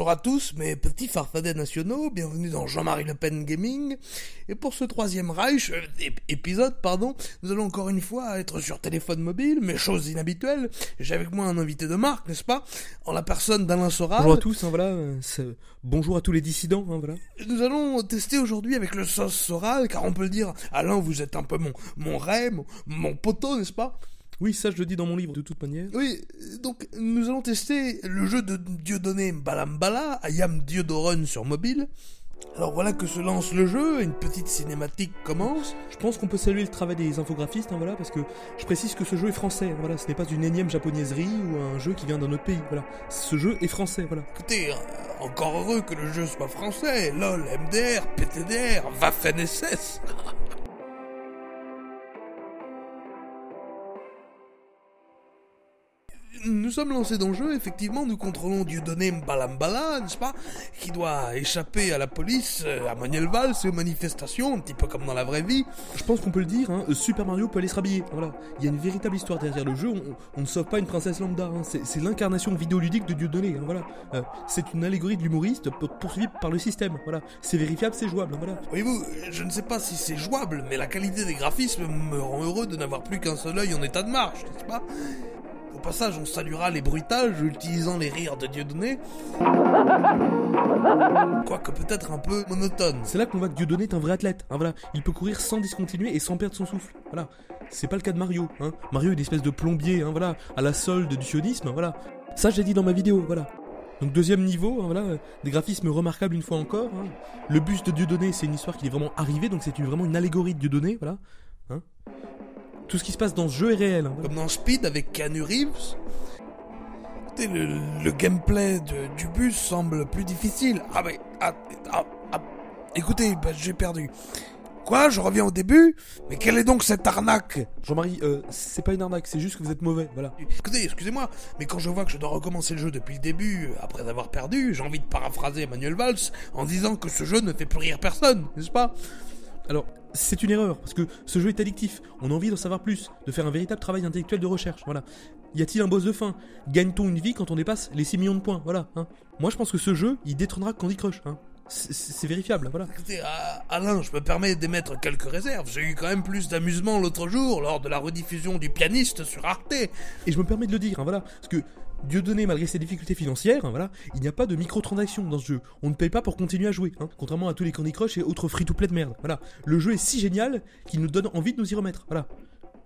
Bonjour à tous mes petits farfadets nationaux, bienvenue dans Jean-Marie Le Pen Gaming. Et pour ce troisième Reich, épisode, nous allons encore une fois être sur téléphone mobile, mais chose inhabituelle. J'ai avec moi un invité de marque, n'est-ce pas? En la personne d'Alain Soral. Bonjour à tous, bonjour à tous les dissidents, voilà. Nous allons tester aujourd'hui avec le sauce Soral, car on peut le dire, Alain, vous êtes un peu mon rêve, mon poteau, n'est-ce pas? Oui, ça je le dis dans mon livre de toute manière. Oui, donc nous allons tester le jeu de Dieudonné Mbalambala, Ayam Diodoron sur mobile. Alors voilà que se lance le jeu, une petite cinématique commence. Je pense qu'on peut saluer le travail des infographistes, voilà, parce que je précise que ce jeu est français, voilà, ce n'est pas une énième japonaiserie ou un jeu qui vient d'un autre pays, voilà. Ce jeu est français, voilà. Écoutez, encore heureux que le jeu soit français, LOL, MDR, PTDR, Waffen-SS. Nous sommes lancés dans le jeu, effectivement, nous contrôlons Dieudonné Mbalambala, n'est-ce pas, qui doit échapper à la police, à Manuel Valls et aux manifestations, un petit peu comme dans la vraie vie. Je pense qu'on peut le dire, Super Mario peut aller se rhabiller, voilà. Il y a une véritable histoire derrière le jeu, on ne sauve pas une princesse lambda, c'est l'incarnation vidéoludique de Dieudonné, voilà. C'est une allégorie de l'humoriste poursuivi par le système, voilà. C'est vérifiable, c'est jouable, voilà. Voyez-vous, je ne sais pas si c'est jouable, mais la qualité des graphismes me rend heureux de n'avoir plus qu'un seul œil en état de marche, n'est-ce pas? Au passage, on saluera les bruitages utilisant les rires de Dieudonné. Quoique peut-être un peu monotone. C'est là qu'on voit que Dieudonné est un vrai athlète, voilà. Il peut courir sans discontinuer et sans perdre son souffle, voilà. C'est pas le cas de Mario, Mario est une espèce de plombier, voilà, à la solde du sionisme, voilà. Ça, j'ai dit dans ma vidéo, voilà. Donc deuxième niveau, des graphismes remarquables une fois encore. Le buste de Dieudonné, c'est une histoire qui est vraiment arrivée, donc c'est vraiment une allégorie de Dieudonné, voilà. Tout ce qui se passe dans ce jeu est réel. Comme dans Speed avec Keanu Reeves. Écoutez, le gameplay du bus semble plus difficile. Écoutez, j'ai perdu. Quoi? Je reviens au début? Mais quelle est donc cette arnaque? Jean-Marie, c'est pas une arnaque, c'est juste que vous êtes mauvais, voilà. Écoutez, excusez-moi, mais quand je vois que je dois recommencer le jeu depuis le début, après avoir perdu, j'ai envie de paraphraser Manuel Valls en disant que ce jeu ne fait plus rire personne, n'est-ce pas? Alors, c'est une erreur, parce que ce jeu est addictif, on a envie d'en savoir plus, de faire un véritable travail intellectuel de recherche, voilà. Y a-t-il un boss de fin? Gagne-t-on une vie quand on dépasse les 6 millions de points, voilà. Moi je pense que ce jeu, il détrônera Candy Crush, C'est vérifiable, voilà. Écoutez, Alain, je me permets d'émettre quelques réserves. J'ai eu quand même plus d'amusement l'autre jour, lors de la rediffusion du Pianiste sur Arte. Et je me permets de le dire, voilà, parce que Dieudonné, malgré ses difficultés financières, voilà, il n'y a pas de microtransactions dans ce jeu. On ne paye pas pour continuer à jouer, contrairement à tous les Candy Crush et autres free-to-play de merde. Voilà, le jeu est si génial qu'il nous donne envie de nous y remettre. Voilà.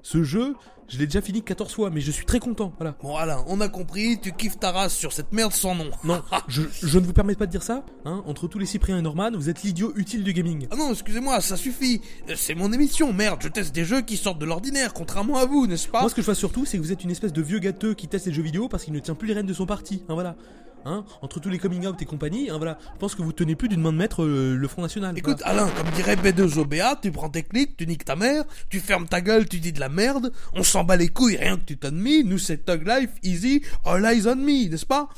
Ce jeu, je l'ai déjà fini 14 fois, mais je suis très content, voilà. Bon Alain, on a compris, tu kiffes ta race sur cette merde sans nom. Non, je ne vous permets pas de dire ça, entre tous les Cyprien et Norman, vous êtes l'idiot utile du gaming. Ah non, excusez-moi, ça suffit, c'est mon émission, merde, je teste des jeux qui sortent de l'ordinaire, contrairement à vous, n'est-ce pas? Moi ce que je vois surtout, c'est que vous êtes une espèce de vieux gâteux qui teste les jeux vidéo parce qu'il ne tient plus les rênes de son parti, voilà. Entre tous les coming out et compagnie, voilà, je pense que vous tenez plus d'une main de maître le Front National. Écoute, voilà. Alain, comme dirait B2OBA, tu prends tes clics, tu niques ta mère, tu fermes ta gueule, tu dis de la merde, on s'en bat les couilles, rien que tu t'en me, nous c'est Thug Life, easy, all eyes on me, n'est-ce pas?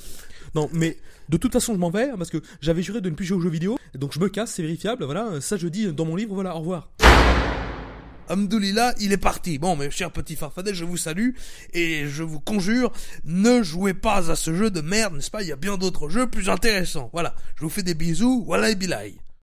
Non, mais de toute façon je m'en vais, parce que j'avais juré de ne plus jouer aux jeux vidéo, donc je me casse, c'est vérifiable, voilà, ça je dis dans mon livre, voilà, au revoir. Hamdoulillah, il est parti. Bon, mes chers petits farfadets, je vous salue et je vous conjure, ne jouez pas à ce jeu de merde, n'est-ce pas? Il y a bien d'autres jeux plus intéressants. Voilà, je vous fais des bisous, wallah et bilaï.